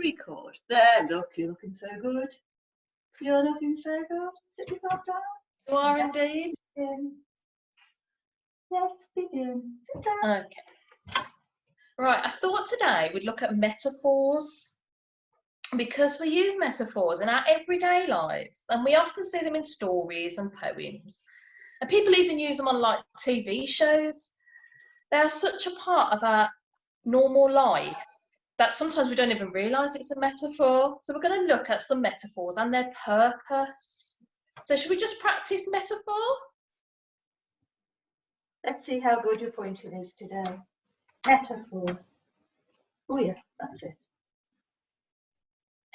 Record. There, look, you're looking so good. You're looking so good. Sit yourself down. You are indeed. Begin. Let's begin. Sit down. Okay. Right, I thought today we'd look at metaphors because we use metaphors in our everyday lives and we often see them in stories and poems. And people even use them on like TV shows. They are such a part of our normal life that sometimes we don't even realise it's a metaphor. So we're going to look at some metaphors and their purpose. So should we just practice metaphor? Let's see how good your pointing is today. Metaphor. Oh yeah, that's it.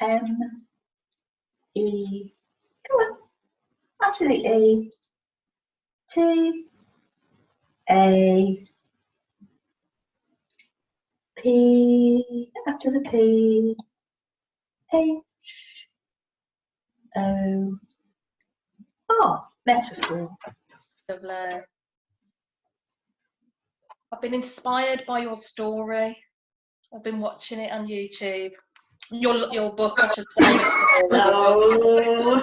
M-E. Come on. After the E. T-A. P. After the P. H-O-R. Metaphor. Lovely. I've been inspired by your story. I've been watching it on YouTube. Your book, I should say. No.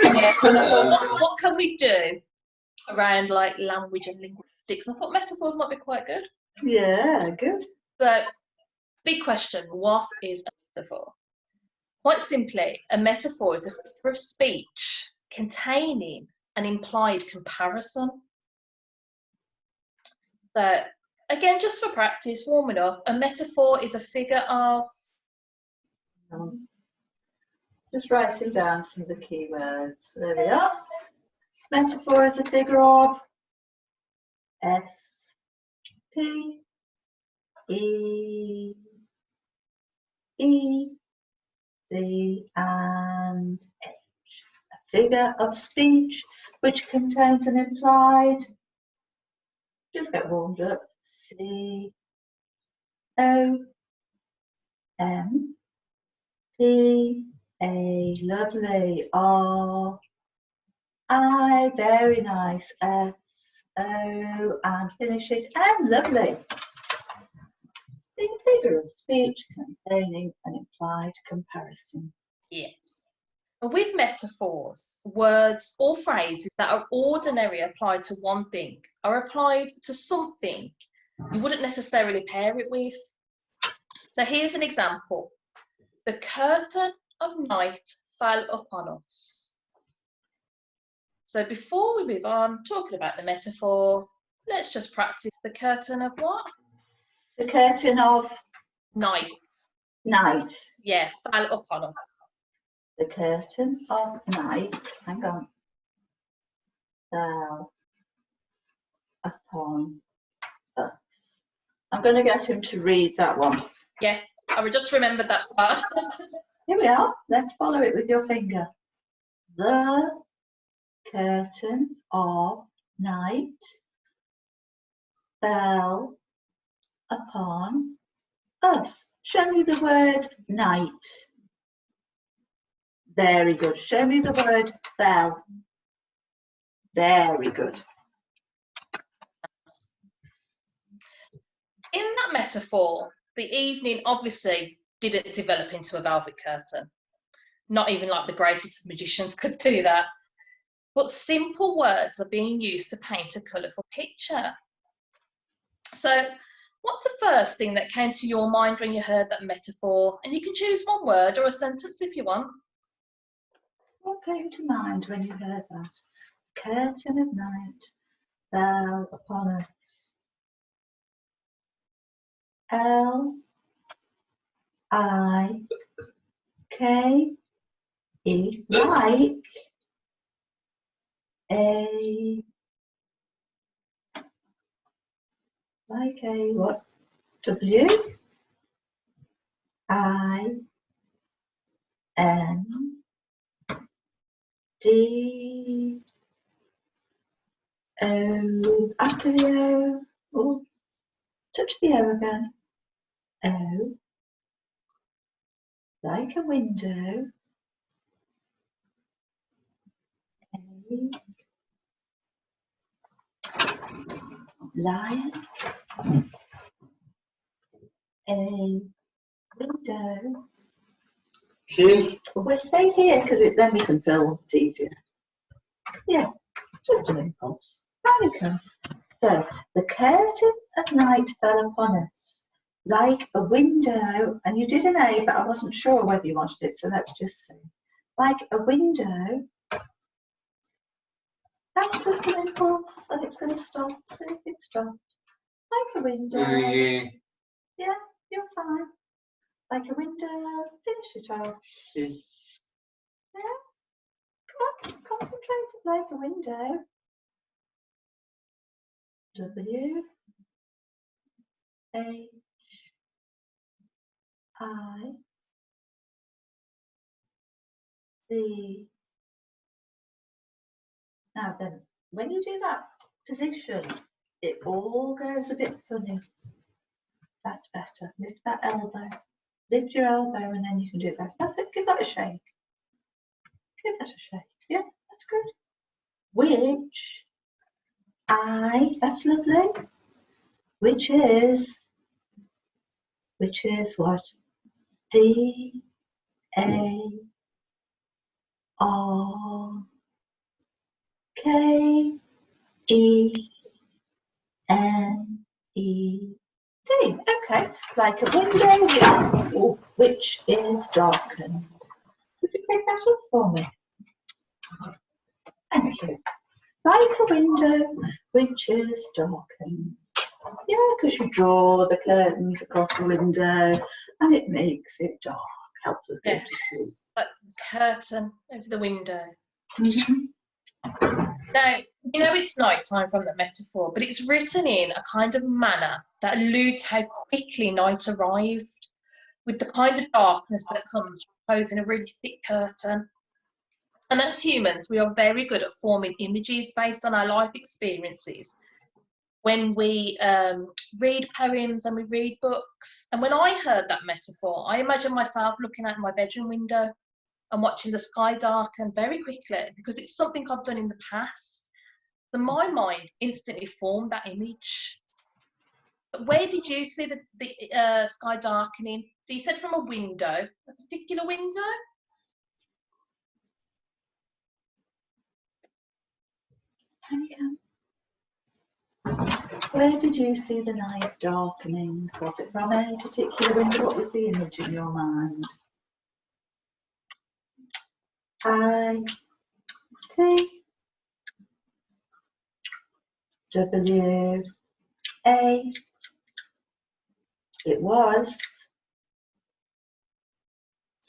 Yeah, and I thought, what can we do around like language and linguistics? I thought metaphors might be quite good. Yeah, good. So, big question, what is a metaphor? Quite simply, a metaphor is a figure of speech containing an implied comparison. So, again, just for practice, warming up, a metaphor is a figure of... Just writing down some of the key words. There we are. Metaphor is a figure of S, P, E, E, C, and H. A figure of speech which contains an implied. Just get warmed up. C, O, M, P, A, lovely. R, I, very nice. S, O, and finish it. And lovely. A figure of speech containing an implied comparison. Yeah. With metaphors, words or phrases that are ordinary applied to one thing are applied to something you wouldn't necessarily pair it with. So here's an example. The curtain of night fell upon us. So before we move on talking about the metaphor, let's just practice the curtain of what? The curtain of night. Night. Yeah, fell upon us. The curtain of night, hang on, fell upon us. I'm going to get him to read that one. Yeah, I would just remember that part. Here we are. Let's follow it with your finger. The curtain of night fell upon us. Show me the word night. Very good. Show me the word fell. Very good. In that metaphor, the evening obviously didn't develop into a velvet curtain. Not even like the greatest of magicians could do that. But simple words are being used to paint a colourful picture. So what's the first thing that came to your mind when you heard that metaphor? And you can choose one word or a sentence if you want. What came to mind when you heard that? Curtain of night fell upon us. L-I-K-E, like a what? W-I-N-D-O, after the O, oh, touch the O again. O, like a window. A, lion. A window We'll stay here because then we can film. It's easier. Yeah, just an impulse. There we go. So, the curtain of night fell upon us like a window, and you did an A, but I wasn't sure whether you wanted it, so let's just say, like a window. That's just an impulse, and it's going to stop. See if it stopped. Like a window. Yeah, you're fine. Like a window. Finish it off. Yeah. Come on, concentrate. Like a window. W A I C. Now then, when you do that position, it all goes a bit funny. That's better. Lift that elbow. Lift your elbow and then you can do it better. That's it. Give that a shake. Give that a shake. Yeah, that's good. Which that's lovely. Which is what? D A R K E N E D. Okay, like a window which is darkened. Would you pick that up for me? Thank you. Like a window which is darkened. Yeah, because you draw the curtains across the window and it makes it dark. Helps us go to sleep. Like curtain over the window. Mm-hmm. Now, you know it's night time from that metaphor, but it's written in a kind of manner that alludes how quickly night arrived, with the kind of darkness that comes from posing a really thick curtain. And as humans, we are very good at forming images based on our life experiences when we read poems and we read books. And when I heard that metaphor, I imagined myself looking out my bedroom window and watching the sky darken very quickly, because it's something I've done in the past. So my mind instantly formed that image. But where did you see the sky darkening? So you said from a window, a particular window? Where did you see the night darkening? Was it from a particular window? What was the image in your mind? I T W A. It was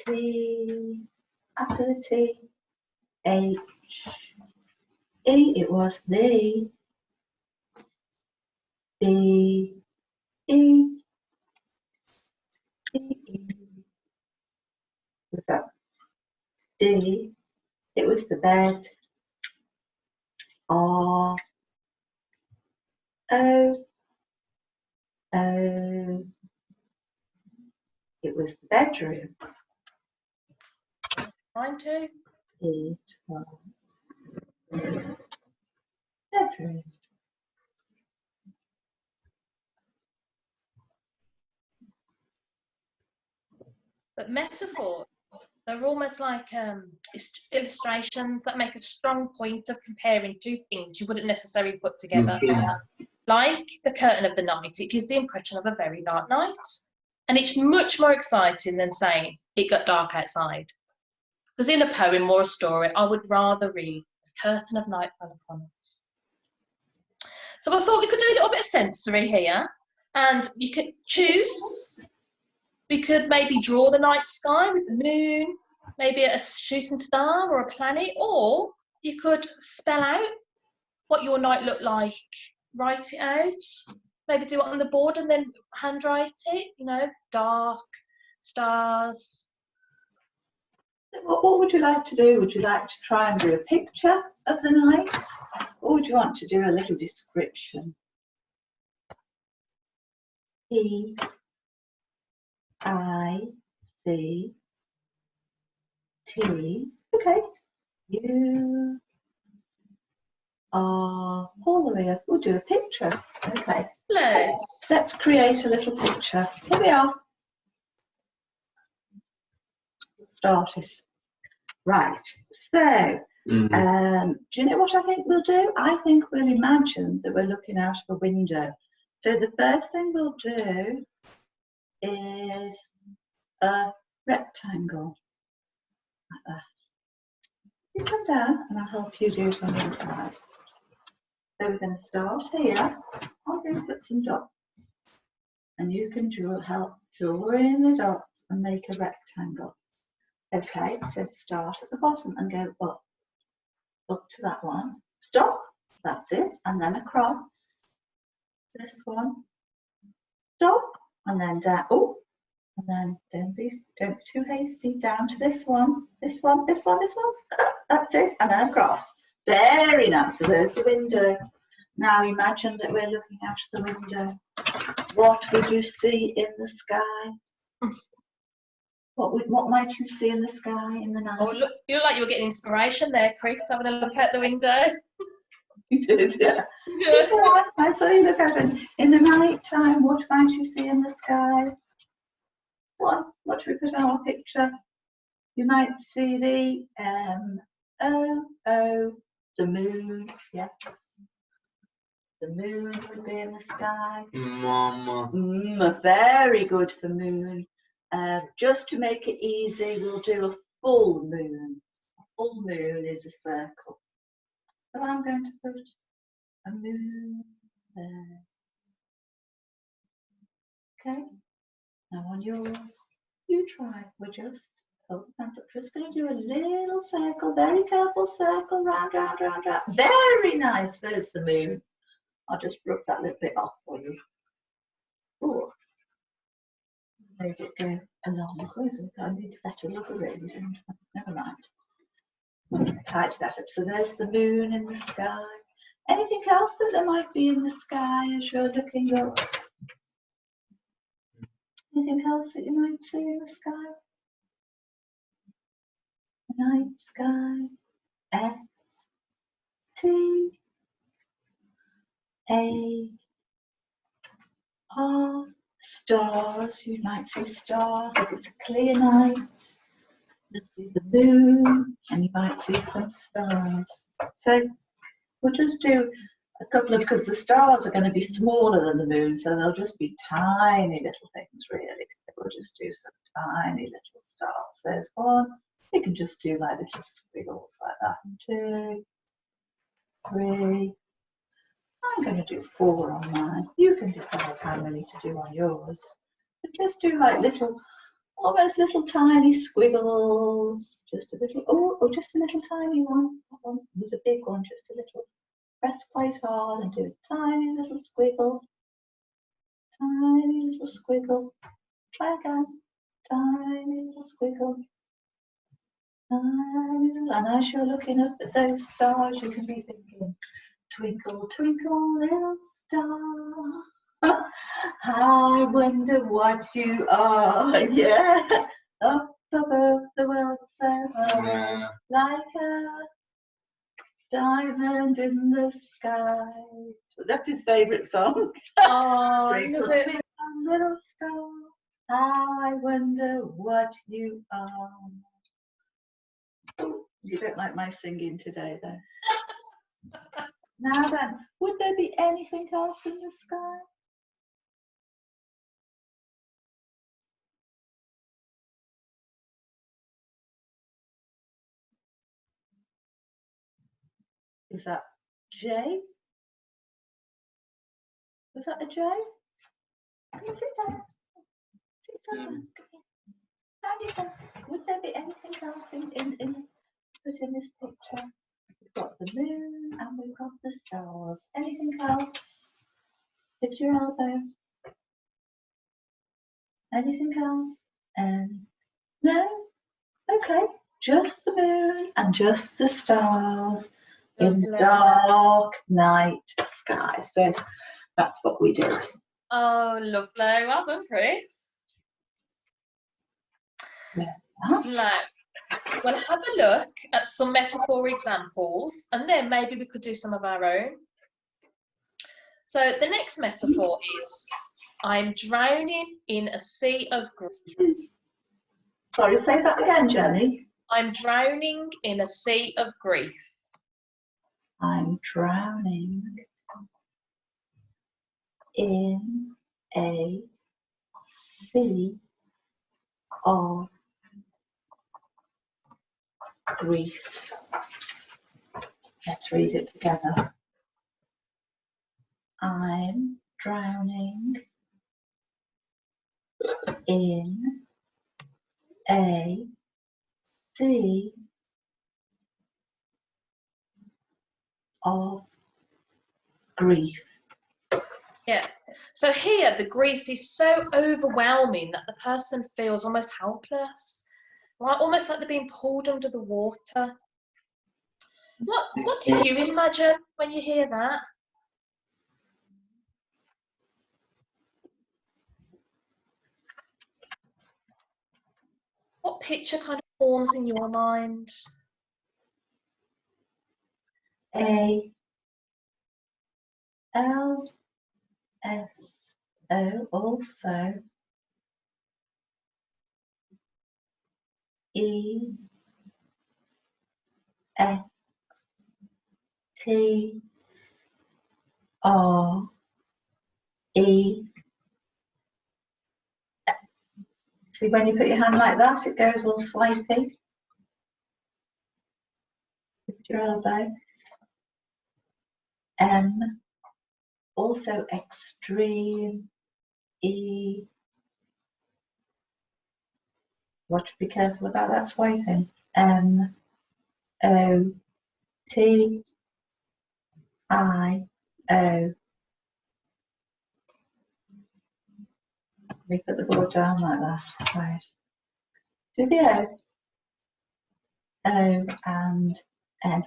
T after the T H E. It was the B E E E. With that D. It was the bed. R O O. It was the bedroom. Mine too. It was bedroom. But metaphors, they're almost like illustrations that make a strong point of comparing two things you wouldn't necessarily put together. Like the curtain of the night, it gives the impression of a very dark night. And it's much more exciting than saying it got dark outside. Because in a poem or a story, I would rather read the curtain of night fell upon us. So I thought we could do a little bit of sensory here. And you could choose. We could maybe draw the night sky with the moon, maybe a shooting star or a planet, or you could spell out what your night looked like, write it out, maybe do it on the board and then handwrite it, you know, dark, stars. What would you like to do? Would you like to try and do a picture of the night? Or would you want to do a little description? E I C T. Okay. You are all the way up. We'll do a picture. Okay. Let's create a little picture. Here we are. start it. Right, so do you know what I think we'll do? I think we'll imagine that we're looking out of a window. So the first thing we'll do is a rectangle, like that. You come down and I'll help you do it on the other side. So we're going to start here. I'm going to put some dots and you can help draw in the dots and make a rectangle. Okay, so start at the bottom and go up to that one. Stop, that's it, and then across. This one. Stop, and then down. Oh, and then don't be too hasty. Down to this one, this one, this one, this one. That's it, and then across. Very nice. So there's the window. Now imagine that we're looking out the window. What would you see in the sky? What might you see in the sky in the night? Oh, look, you look like you were getting inspiration there, Chris, having a look out the window. You did, yeah. I saw you look out in the night time. What might you see in the sky? What should we put on our picture? You might see the the moon. Yes, the moon would be in the sky. Mama. Very good for moon. Just to make it easy, we'll do a full moon. A full moon is a circle. So I'm going to put a moon there. Okay. Now on yours, you try. We're just hold the hands up. Just going to do a little circle. Very careful circle. Round, round, round, round. Very nice. There's the moon. I'll just rub that little bit off for you. Ooh. Made it go along. I need to better look already, don't I? Never mind. I'll tidy that up. So there's the moon in the sky. Anything else that there might be in the sky as you're looking up? Anything else that you might see in the sky? Night sky. S T A R. Stars. You might see stars if it's a clear night. You'll see the moon and you might see some stars. So we'll just do a couple of, because the stars are going to be smaller than the moon, so they'll just be tiny little things really. So we'll just do some tiny little stars. There's one. You can just do like little squiggles like that. 2, 3. I'm going to do 4 on mine. You can decide how many to do on yours. But just do like little, almost little tiny squiggles. Just a little, oh, just a little tiny one. That one was a big one, just a little. Press quite hard and do a tiny little squiggle. Tiny little squiggle. Try again. Tiny little squiggle. Tiny little, and as you're looking up at those stars, you can be thinking, twinkle, twinkle, little star. I wonder what you are. Yeah. Up above the world so high, like a diamond in the sky. That's his favourite song. Oh, Twinkle, twinkle, little star. I wonder what you are. You don't like my singing today, then? Now then, would there be anything else in the sky? Is that J? Was that a J? Can you sit down? Sit down. How do you go? Would there be anything else in this picture? We've got the moon and we've got the stars. Anything else? Lift your elbow. Anything else? No? Okay. Just the moon and just the stars in the dark night sky. So that's what we did. Oh, lovely. Well done, Chris. Yeah. Lovely. We'll have a look at some metaphor examples and then maybe we could do some of our own. So the next metaphor is, I'm drowning in a sea of grief. Sorry, say that again, Jenny. I'm drowning in a sea of grief. I'm drowning in a sea of grief. Let's read it together. I'm drowning in a sea of grief. Yeah. So here, the grief is so overwhelming that the person feels almost helpless, right? Almost like they're being pulled under the water. What do you imagine when you hear that? What picture kind of forms in your mind? A L S O also E X T R E. See, when you put your hand like that, it goes all swipey. Lift your elbow. M, also extreme. E. What to be careful about that swiping. M, O, T, I, O. We put the board down like that. Right. Do the O. O and N.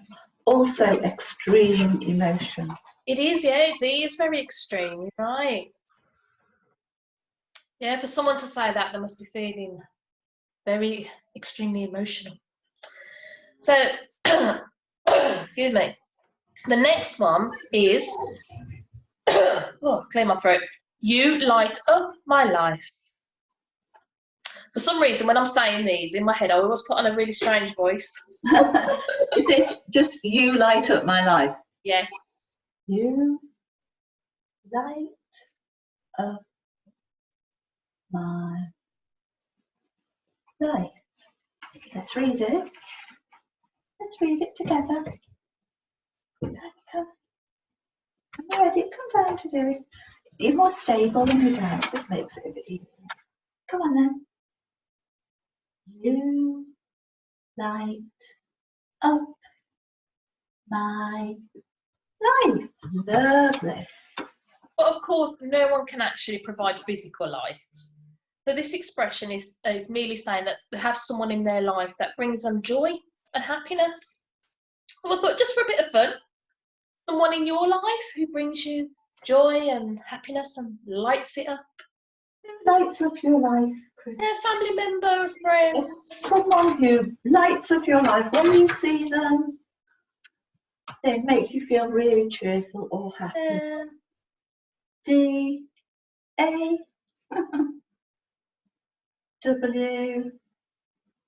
Also extreme emotion. It is, yeah, it is very extreme, right? Yeah, for someone to say that, they must be feeling very extremely emotional. So, excuse me. The next one is, oh, clear my throat. You light up my life. For some reason, when I'm saying these in my head, I always put on a really strange voice. Is it just you light up my life? Yes. You light up my life. Let's read it. Let's read it together. Come. I'm ready. Come down to do it. You're more stable when you're down. It just makes it a bit easier. Come on then. You light up my life. Lovely. But of course, no one can actually provide physical light. So this expression is merely saying that they have someone in their life that brings them joy and happiness. So I thought, just for a bit of fun, someone in your life who brings you joy and happiness and lights it up. Who lights up your life, Chris? A family member, a friend. Someone who lights up your life. When you see them, they make you feel really cheerful or happy. D A W.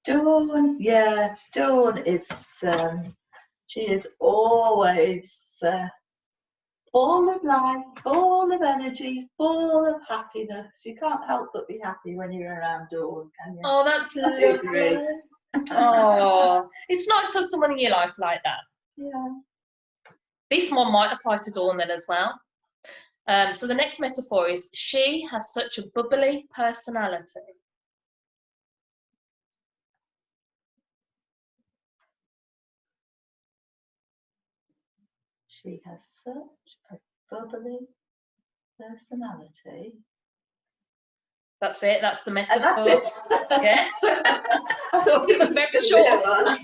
Dawn. Yeah, Dawn is. She is always full of life, full of energy, full of happiness. You can't help but be happy when you're around Dawn, can you? Oh, that's lovely. Oh, it's nice to have someone in your life like that. Yeah. This one might apply to Dawn then as well. So the next metaphor is, she has such a bubbly personality. She has such a bubbly personality. That's it, that's the metaphor. That's it. Yes. I thought it was very short.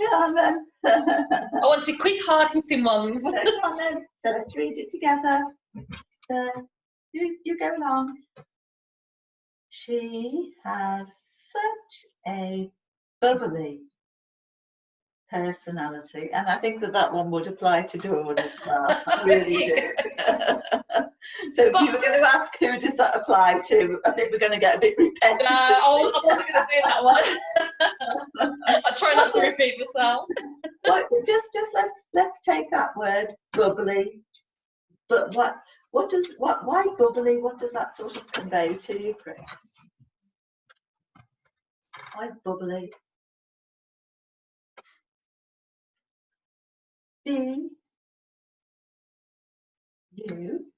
Yeah, then. I wanted quick, hard-hitting ones. So let's read it together. You go along. She has such a bubbly personality, and I think that one would apply to Dawn as well. I really do. So if you were going to ask who does that apply to, I think we're going to get a bit repetitive. I wasn't going to do that one. I try not to repeat myself. Well, just let's take that word bubbly. But why bubbly? What does that sort of convey to you, Chris? Why bubbly? Be you.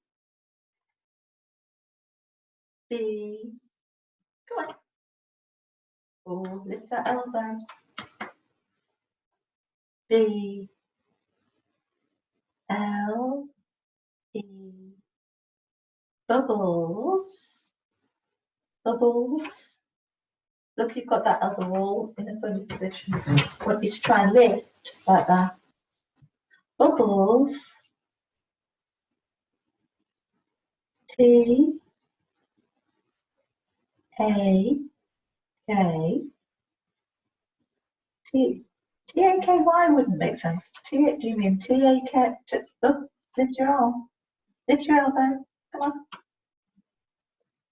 Be. Come on. Oh, lift that elbow. B L E. Bubbles. Bubbles. Look, you've got that elbow all in a funny position. I want you to try and lift like that. Bubbles. T A K T T A K Y wouldn't make sense. Do you mean T A K? Look, lift your arm. Lift your elbow. Come on.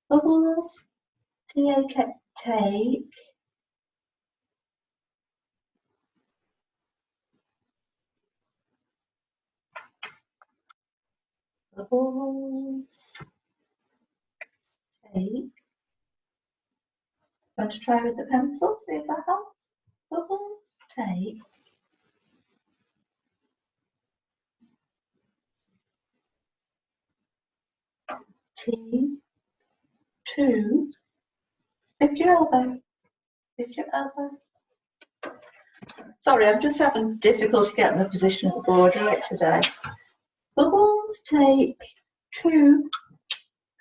Bubbles. T A K. Take. Bubbles. Take. Want to try with the pencil? See if that helps. Bubbles. Take. T. Two. Lift your elbow. Lift your elbow. Sorry, I'm just having difficulty getting the position of the board right today. Bubbles. Take. Two.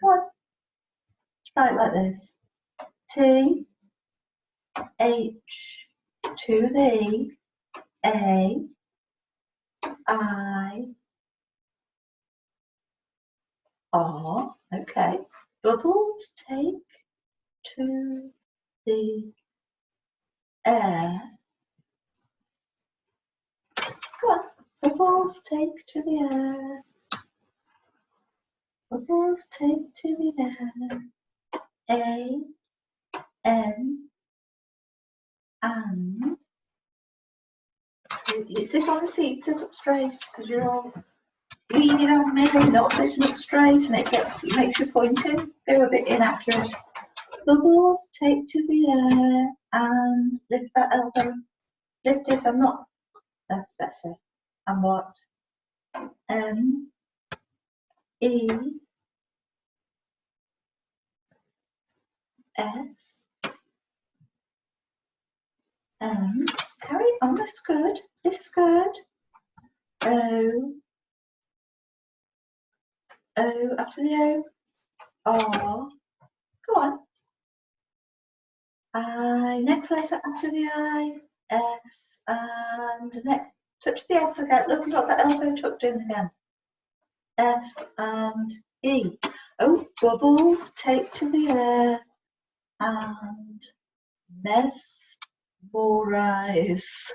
Come on. Try it like this. T. H. To the A. I. R. Okay. Bubbles. Take to the air. Come on. Bubbles. Take to the air. Bubbles. Take to the air. A. N. And. You sit on the seat, sit up straight, because you're all leaning on me, you're not sitting up straight, and it makes you pointing. Go a bit inaccurate. Bubbles, take to the air and lift that elbow. Lift it. I'm not. That's better. And what? M E S M. Carry on. That's good. This is good. O. O after the O. R. Go on. I. Next letter after the I. S. And next. Touch the S again. Look, you've got that elbow tucked in again. S and E. Oh, bubbles, take to the air and mesmorize.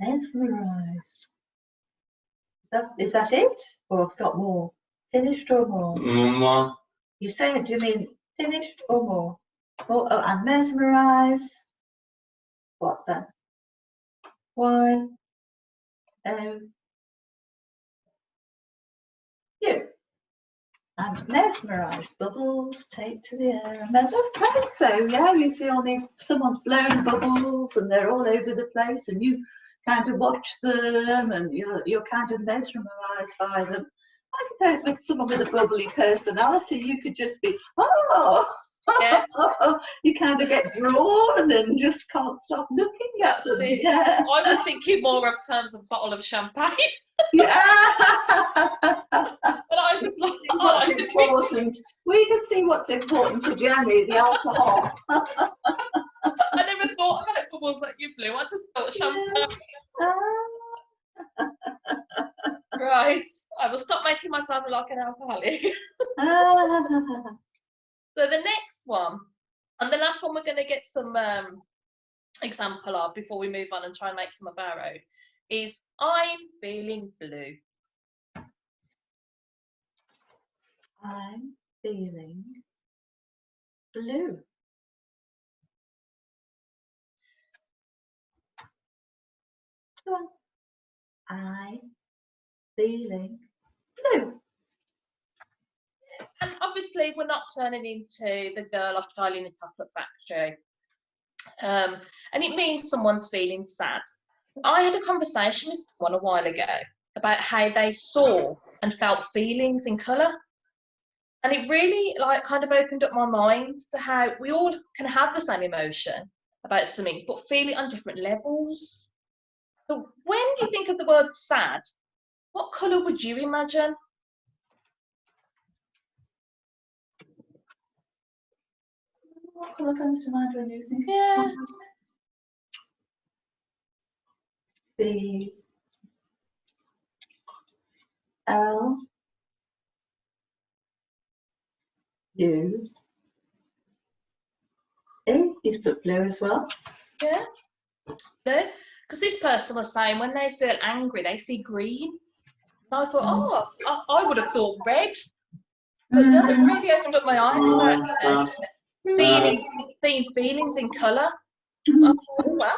Mesmerize. Is that it? Or have you got more? Finished or more? More. You say it, do you mean finished or more? Oh, and mesmerize. What then? Y. O. U. And mesmerize. Bubbles, take to the air. And that's kind of so, yeah, you see all these, someone's blown bubbles and they're all over the place and you kind of watch them and you're kind of mesmerized by them. I suppose with someone with a bubbly personality, you could just be, oh, yeah. You kind of get drawn and just can't stop looking at them. Yeah. I was thinking more of terms of a bottle of champagne. Yeah. But I just like what's important. We can see what's important to Jennie, the alcohol. I never thought about bubbles that you blew. I just thought champagne. Right. I will stop making myself look like an alcoholic. So the next one, and the last one we're going to get some example of before we move on and try and make some of our own, is I'm feeling blue. I'm feeling blue. Come on. I'm feeling blue. And obviously we're not turning into the girl off Charlie in the Chocolate Factory. And it means someone's feeling sad. I had a conversation with someone a while ago about how they saw and felt feelings in colour. And it really kind of opened up my mind to how we all can have the same emotion about something, but feel it on different levels. So when you think of the word sad, what colour would you imagine? What colour comes to mind when you think Yeah. of sad? B L U E. He's put blue as well. Yeah. Because this person was saying when they feel angry, they see green. And I thought, oh, I would have thought red. But no, it's really opened up my eyes about seeing feelings in colour. I thought, oh, wow.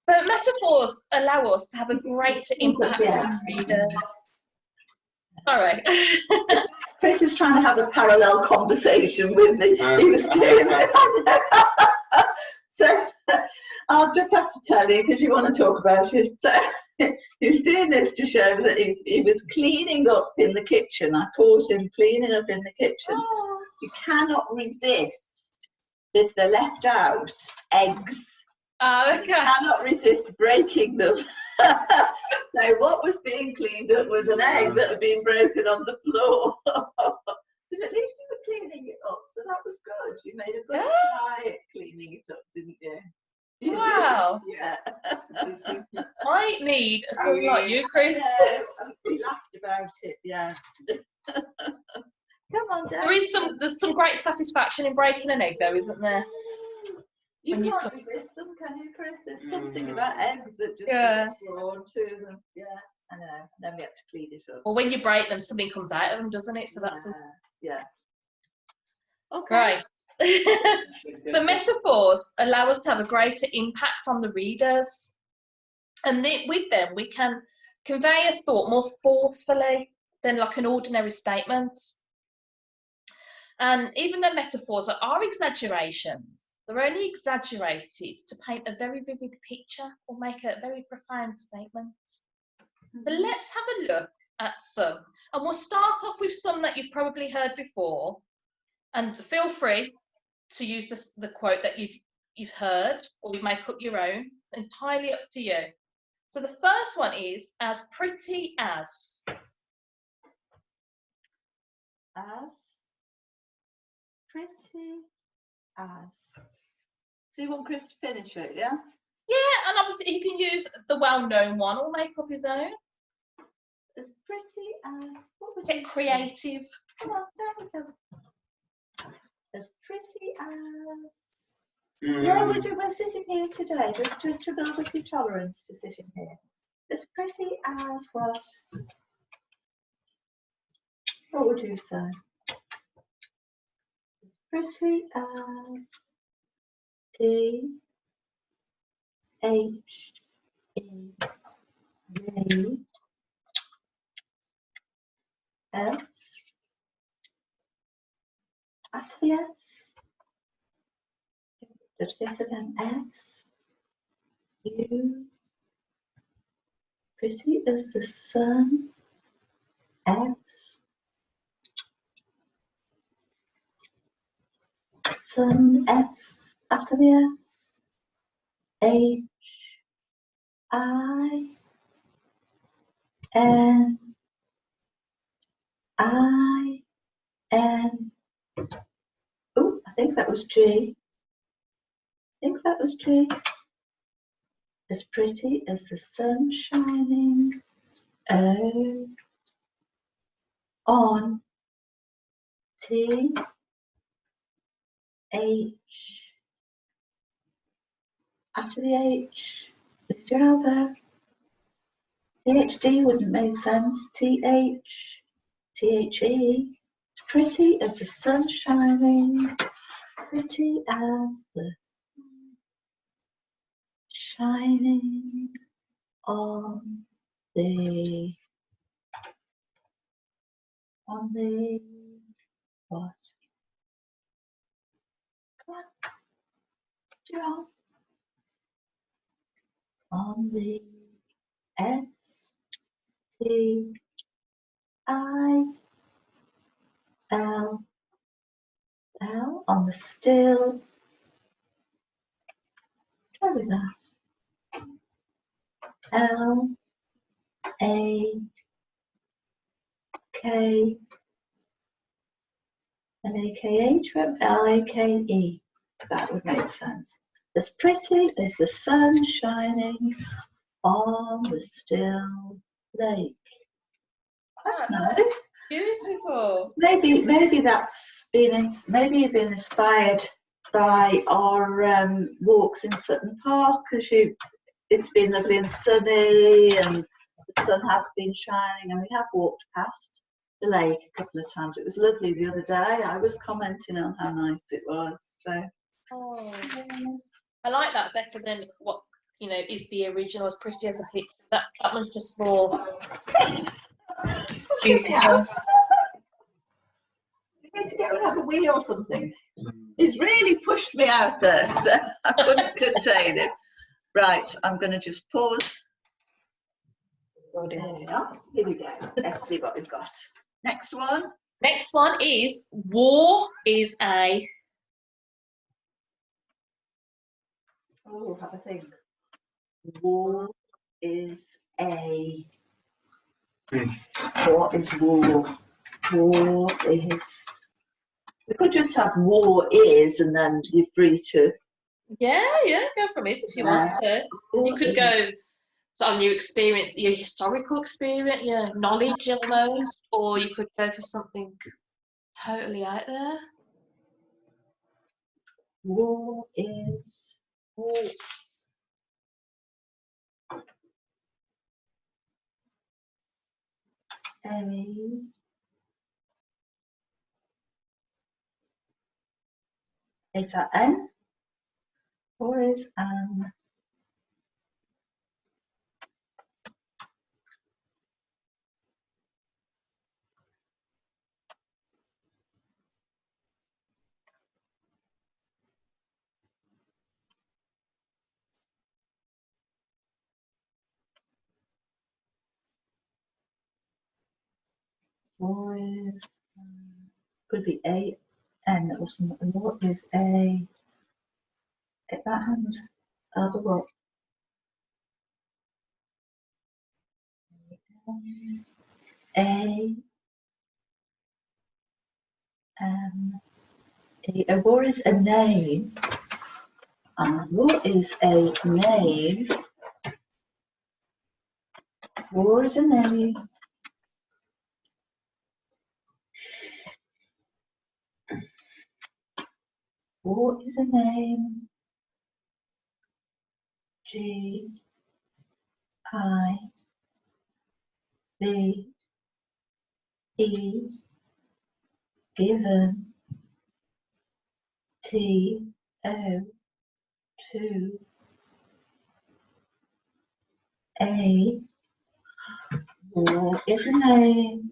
So metaphors allow us to have a greater impact on readers. Sorry. Chris is trying to have a parallel conversation with me. He was doing it. So I'll just have to tell you because you want to talk about it. So he was doing this to show that he was cleaning up in the kitchen. I caught him cleaning up in the kitchen. Oh. You cannot resist if they're left out eggs. Oh, okay. You cannot resist breaking them. So what was being cleaned up was an egg that had been broken on the floor. But at least you were cleaning it up, so that was good. You made a good try at cleaning it up, didn't you? Wow. Yeah. I need someone like you, Chris. Yeah, we laughed about it, yeah. Come on, Dad. There's some great satisfaction in breaking an egg though, isn't there? You When you can't cook. resist them, can you, Chris? There's something about eggs that just Yeah. gets drawn to them. Yeah, I know. And then we have to clean it up. Well, when you break them, something comes out of them, doesn't it? So that's yeah. Okay. great. The metaphors allow us to have a greater impact on the readers, and with them we can convey a thought more forcefully than like an ordinary statement. And even though metaphors are exaggerations, they're only exaggerated to paint a very vivid picture or make a very profound statement. So let's have a look at some. And we'll start off with some that you've probably heard before. And feel free to use the quote that you've heard, or you make up your own. Entirely up to you. So the first one is as pretty as. As pretty as. So you want Chris to finish it, yeah? Yeah, and obviously he can use the well-known one or make up his own. As pretty as. What would Get creative. Come on, there we go. As pretty as. Yeah, we're sitting here today just to build up your tolerance to sitting here. As pretty as what? What would you say? Pretty as D H E V S. After the S. Touch this again. S. U. Pretty as the sun. X. Sun. S. After the S. H. I. N. I. N. Oh, I think that was G. As pretty as the sun shining on T H. After the H, lift your elbow. THD wouldn't make sense. TH, THE. It's pretty as the sun shining. Pretty as the sun shining on the what? Come on, do it on the S T I L L on the still. Try with that. L A K L-A-K-H, L-A-K-E. That would make sense. As pretty as the sun shining on the still lake. That's nice. Beautiful. Maybe that's maybe you've been inspired by our walks in Sutton Park, because it's been lovely and sunny and the sun has been shining, and we have walked past the lake a couple of times. It was lovely the other day. I was commenting on how nice it was. So I like that better than what is the original, as pretty as a picture. That one's just more beautiful. You're going to go and have a wee or something. He's really pushed me out there, so I couldn't contain it. Right, I'm going to just pause. There we are. Here we go. Let's see what we've got. Next one. Next one is war is a. Oh, have a think. War is a. What is war? War is. We could just have war is, and then you're free to. Yeah, go from it if you want to. You could go on your experience, your historical experience, your knowledge almost, or you could go for something totally out there. War is a. Is that N? Or is an? Or is could be A N or something. What is a? Get that hand out of what? A war is a name. And what is a name? War is a name. War is a name. G I B E given T O 2 A. War is a name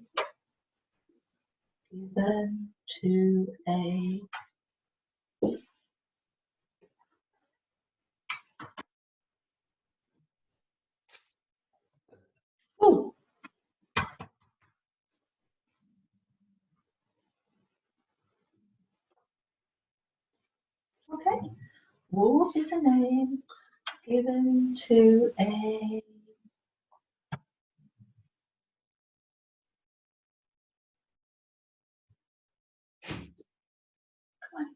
given to a. Oh. Okay. War is a name given to a. Come on.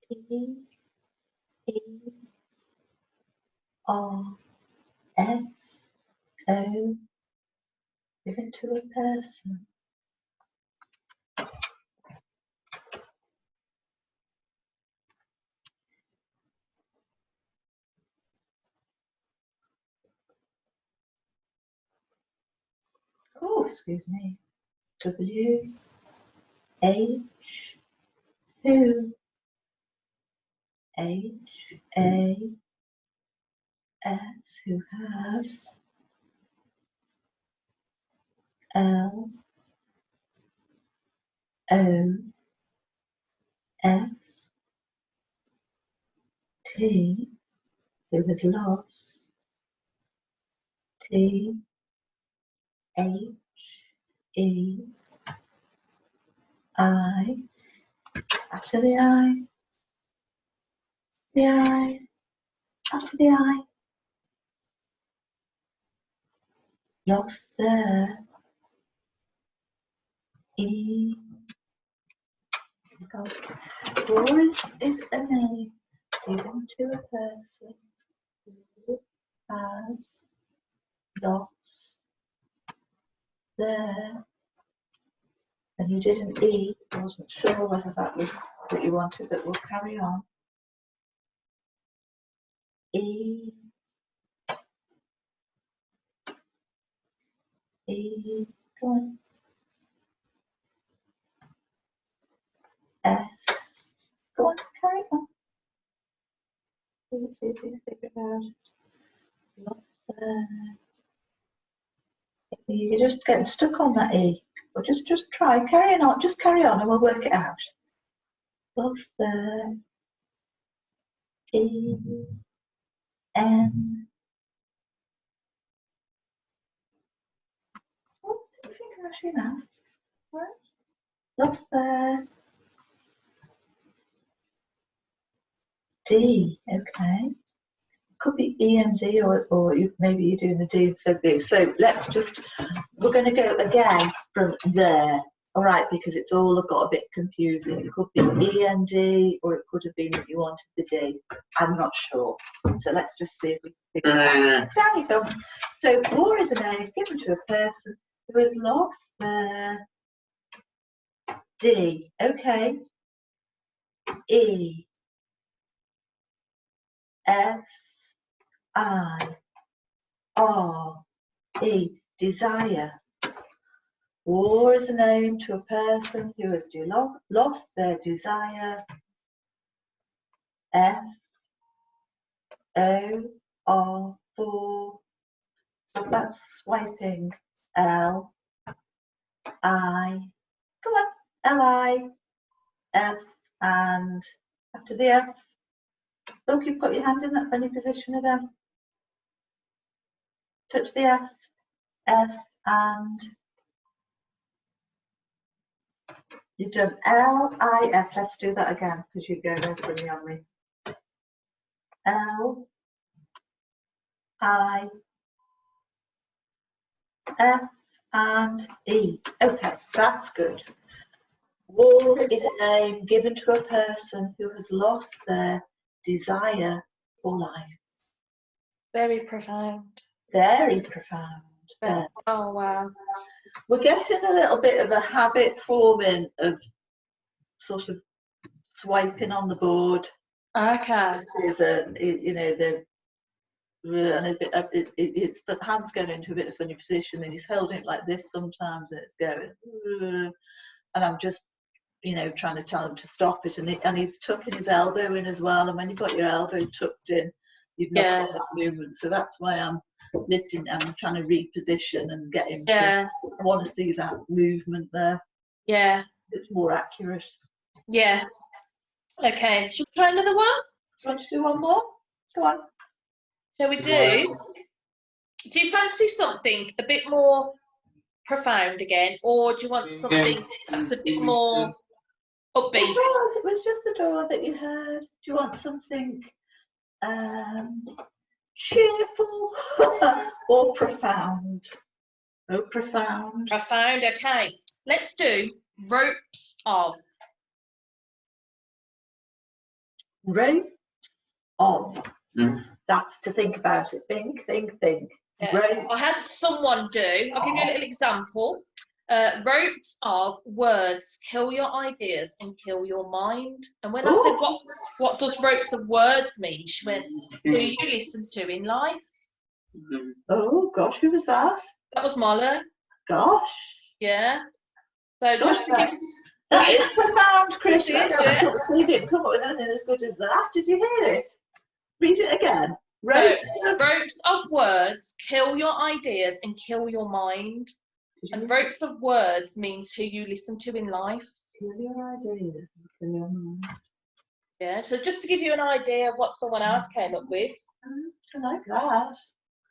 T E R S O given to a person. excuse me, W, H, who, H, A, S, who has, L, O, S, T, who has lost, T, H, E, I, after the I, after the I, lost there, E, or is a name given to a person who has lost there, and you did an E, I wasn't sure whether that was what you wanted, but we'll carry on. E, E, go on. S, go on, carry on. Let's see if we can figure it out. Lost there. You're just getting stuck on that E. Well, just try, carry on, just carry on and we'll work it out. Lost there. E, N. Oh, I think actually now. Right. Lost there. D, okay. Could be E and D, or maybe you're doing the D instead of D. So let's just, we're going to go again from there. All right, because it's all got a bit confusing. It could be E and D, or it could have been that you wanted the D. I'm not sure. So let's just see if we can figure it out. Down you go. So war is a name given to a person who has lost their D. Okay. E, S, I, R, E, desire. War is a name to a person who has lost their desire. F, O, R, 4. So that's swiping. L, I, come on, L, I, F, and after the F, look, you've got your hand in that funny position again. Touch the F, F, and you've done L, I, F. Let's do that again because you're going over me on me. L, I, F, and E. Okay, that's good. War is a name given to a person who has lost their desire for life. Very profound. Very profound. Oh, wow. We're getting a little bit of a habit forming of sort of swiping on the board. Okay. Is it's the hand's going into a bit of a funny position, and he's holding it like this sometimes, and it's going, and I'm just, trying to tell him to stop it, and he's tucking his elbow in as well. And when you've got your elbow tucked in, you've not got that movement. So that's why I'm lifting. I'm trying to reposition and get him to. I want to see that movement there. Yeah, it's more accurate. Yeah. Okay. Should we try another one? Do you want to do one more? Go on. Shall we do? Do you fancy something a bit more profound again, or do you want something that's a bit more upbeat? It was just the door that you heard. Do you want something cheerful or profound? Oh, profound. Profound. Okay. Let's do ropes of. Ropes of. That's to think about it. Think. Yeah. I had someone do. I'll give you a little example. Ropes of words kill your ideas and kill your mind. And when I said what does ropes of words mean, she went, who you listen to in life. Oh gosh, who was that? That was Molly. Gosh. Yeah. So just to give That is profound, Chris. It is, I yeah. can't believe you didn't come up with anything as good as that. Did you hear it? Read it again. ropes of words kill your ideas and kill your mind. And ropes of words means who you listen to in life. Kill your ideas and kill your mind. Yeah, so just to give you an idea of what someone else came up with. I like that.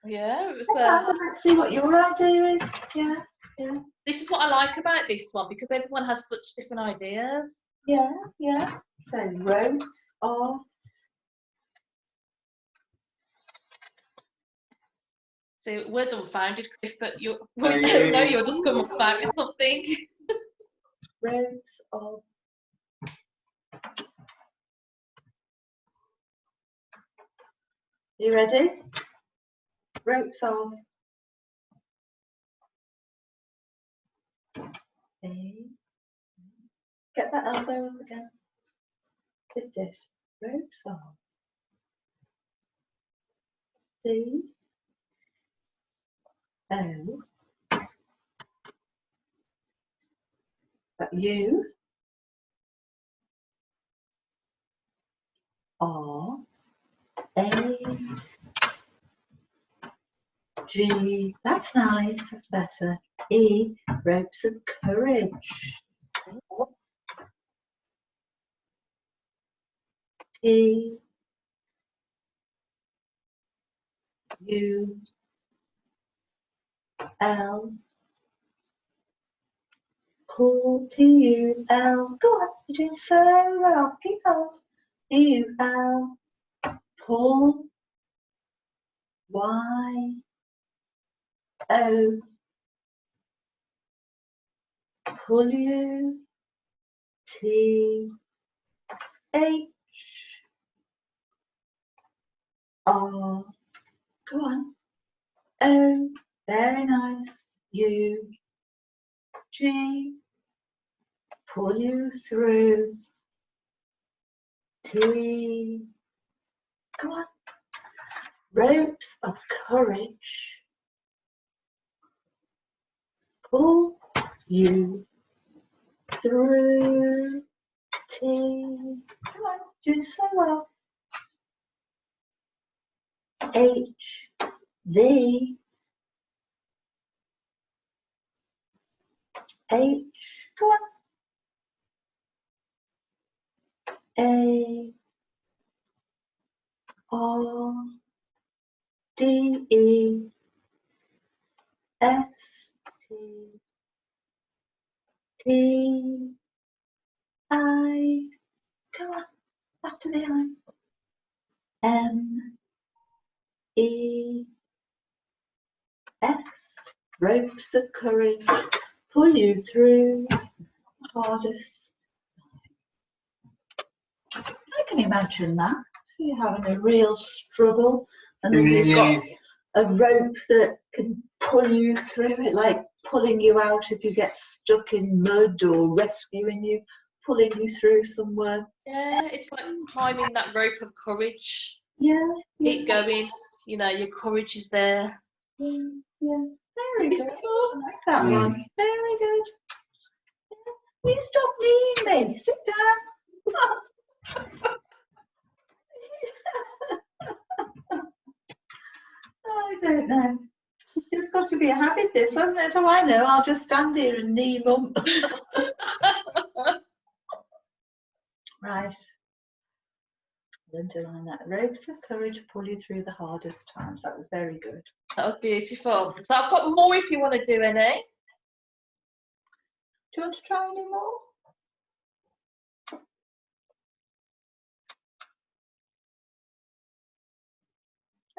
Yeah, it was. Let's see what your idea is. Yeah, yeah. This is what I like about this one, because everyone has such different ideas. Yeah, yeah. So ropes of. So words unfounded, Chris, but you're just come up with something. Ropes of. You ready? Ropes of. A. Get that elbow up again. Lift it. Ropes of. C. O. But U. R. A. G. That's nice. That's better. E. Ropes of courage. P. U. L. Pull. P-U-L. Go on. You're doing so well. Keep on. P-U-L. Pull. Y. O. Pull you. T. H. R. Go on. O. Very nice. U. G. Pull you through. T. Go on. Ropes of courage. Pull you through. T. Come on, doing so well. H. V. H. Go on. A. R. D. E. S. T. T. I. Go on. After the I. M. E. S. Ropes of courage. Pull you through. Hardest. I can imagine that. You're having a real struggle, and then you've got a rope that can pull you through it, like pulling you out if you get stuck in mud, or rescuing you, pulling you through somewhere. Yeah, it's like climbing that rope of courage. Yeah, yeah. Keep going. You know, your courage is there. Yeah, yeah. Very good. Cool. I like that one. Very good. Yeah. Will you stop kneeing me? Sit down. I don't know. It's got to be a habit, this, hasn't it? Oh, I know. I'll just stand here and knee mum. Right. Underline that. Ropes of courage pull you through the hardest times. That was very good. That was beautiful. So I've got more if you want to do any. Do you want to try any more?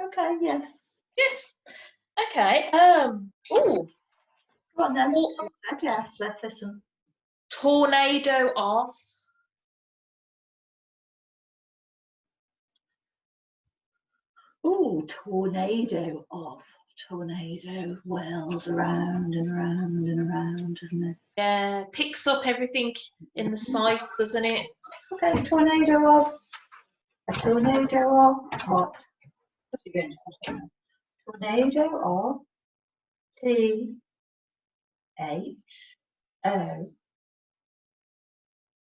Okay, yes. Yes. Okay. Oh. Go on then. Yes, let's listen. Tornado off. Oh, tornado off. Tornado whirls around and around and around, doesn't it? Yeah, picks up everything in the sight, doesn't it? Okay, tornado off. A tornado off. What? What are you going to put on? Tornado off. T. H O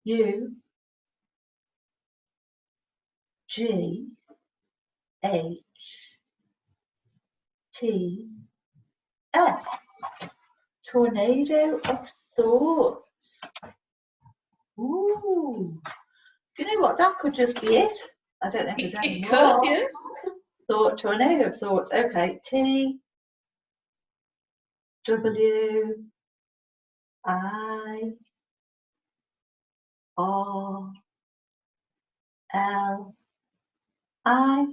U G H T S. Tornado of thoughts. Ooh. Do you know what? That could just be it. I don't know if there's any It more. could, yeah. Thought, tornado of thoughts. Okay. T W I R L I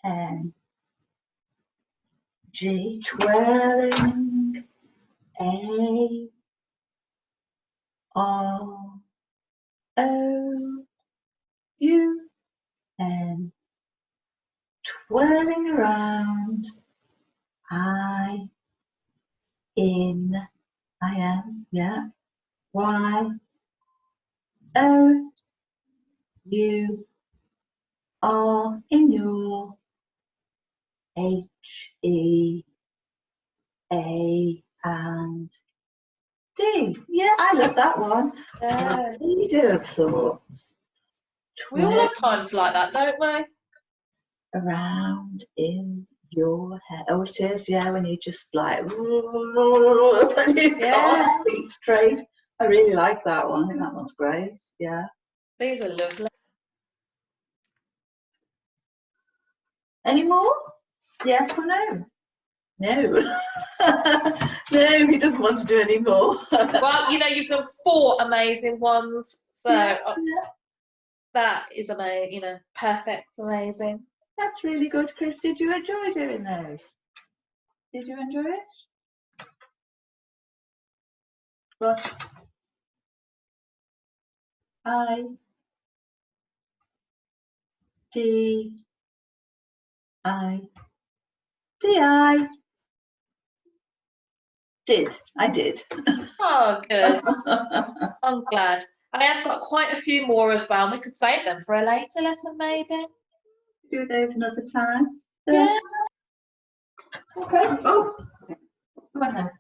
N G. Twirling. A R O U N. Twirling around. I am, yeah. Y O U R in your. H E A and D. Yeah, I love that one. Yeah. Tornado of thoughts. We all have times like that, don't we? Around in your head. Oh, it is, yeah, when you just like, when you can't think straight. I really like that one. I think that one's great. Yeah. These are lovely. Any more? Yes or no? No. No, he doesn't want to do any more. Well, you know, you've done 4 amazing ones, so that is amazing. You know, perfect, amazing. That's really good, Chris. Did you enjoy doing those? Did you enjoy it? What? I D I D I did. I did. Oh, good. I'm glad. I have got quite a few more as well. We could save them for a later lesson, maybe. Do those another time. Yeah. Okay. Oh, come on then.